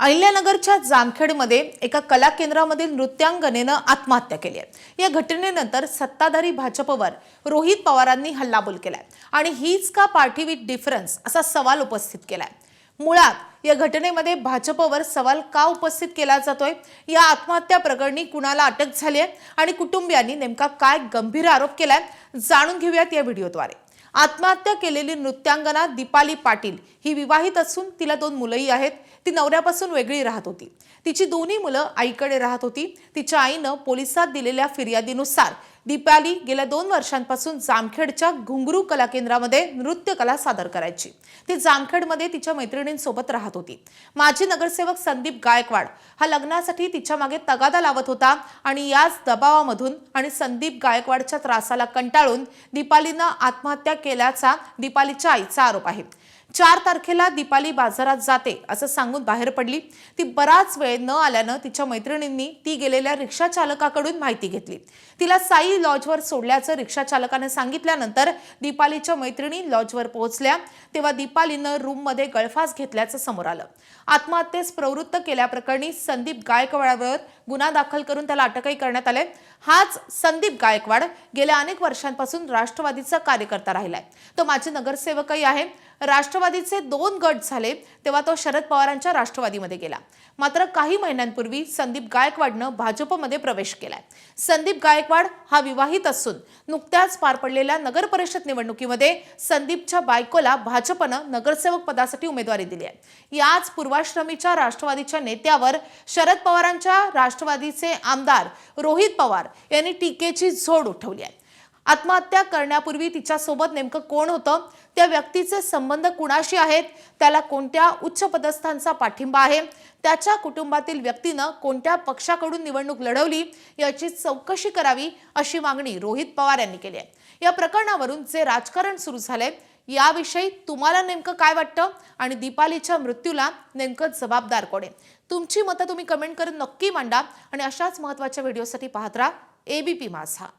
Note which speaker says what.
Speaker 1: अहिल्यानगरच्या जामखेडमध्ये एका कला केंद्रामधील नृत्यांगनेनं आत्महत्या केली आहे। या घटनेनंतर सत्ताधारी भाजपवर रोहित पवारांनी हल्लाबोल केलाय आणि हीच का पार्टी विथ डिफरन्स असा सवाल उपस्थित केलाय। मुळात या घटनेमध्ये भाजपवर सवाल का उपस्थित केला जातोय, या आत्महत्या प्रकरणी कुणाला अटक झाली आहे आणि कुटुंबियांनी नेमका काय गंभीर आरोप केलाय, जाणून घेऊयात या व्हिडिओद्वारे। आत्महत्या केलेली नृत्यांगना दीपाली पाटील ही विवाहित असून तिला 2 मुलंही आहेत। ती नवऱ्यापासून वेगळी राहत होती। तिची दोन्ही मुलं आईकडे राहत होती। तिच्या आईनं पोलिसात दिलेल्या फिर्यादीनुसार दीपाली गेल्या 2 वर्षांपासून जामखेडच्या घुंगरू कला केंद्रामध्ये नृत्य कला सादर करायची। ती जामखेडमध्ये तिच्या मैत्रिणींसोबत राहत होती। माजी नगरसेवक संदीप गायकवाड हा लग्नासाठी तिच्या मागे तगादा लावत होता आणि याच दबावामधून आणि संदीप गायकवाडच्या त्रासाला कंटाळून दीपालीनं आत्महत्या केल्याचा दीपालीच्या आईचा आरोप आहे। 4 तारखेला दीपाली बाजारात जाते असं सांगून बाहेर पडली। ती बराच वेळ न आल्यानं तिच्या मैत्रिणींनी ती गेलेल्या रिक्षा चालकाकडून माहिती घेतली। तिला साई लॉजवर सोडल्याचं रिक्षा चालकाने सांगितल्यानंतर दीपालीच्या मैत्रिणी लॉजवर पोहोचल्या तेव्हा दीपालीनं रूममध्ये गळफास घेतल्याचं समोर आलं। आत्महत्येस प्रवृत्त केल्याप्रकरणी संदीप गायकवाडवर गुन्हा दाखल करून त्याला अटकही करण्यात आले। हाच संदीप गायकवाड गेल्या अनेक वर्षांपासून राष्ट्रवादीचा कार्यकर्ता राहिलाय। तो माजी नगरसेवकही आहे। राष्ट्रवादीचे 2 गट झाले तेव्हा तो शरद पवारांच्या राष्ट्रवादीमध्ये गेला। मात्र काही महिन्यांपूर्वी संदीप गायकवाडनं भाजपमध्ये प्रवेश केलाय। संदीप गायकवाड हा विवाहित असून नुकत्याच पार पडलेल्या नगर परिषद निवडणुकीमध्ये संदीपच्या बायकोला भाजपनं नगरसेवक पदासाठी उमेदवारी दिली आहे। याच पूर्वाश्रमीच्या राष्ट्रवादीच्या नेत्यावर शरद पवारांच्या राष्ट्रवादीचे आमदार रोहित पवार यांनी टीकेची झोड उठवली आहे। आत्महत्या करण्यापूर्वी तिच्यासोबत नेमकं कोण होतं, त्या व्यक्तीचे संबंध कुणाशी आहेत, त्याला कोणत्या उच्च पदस्थांचा पाठिंबा आहे, त्याच्या कुटुंबातील व्यक्तीनं कोणत्या पक्षाकडून निवडणूक लढवली याची चौकशी करावी अशी मागणी रोहित पवार यांनी केली आहे। या प्रकरणावरून जे राजकारण सुरू झालंय याविषयी तुम्हाला नेमकं काय वाटतं आणि दीपालीच्या मृत्यूला नेमकं जबाबदार कोण आहे? तुमची मतं तुम्ही कमेंट करून नक्की मांडा आणि अशाच महत्त्वाच्या व्हिडिओसाठी पाहत राहा एबीपी माझा।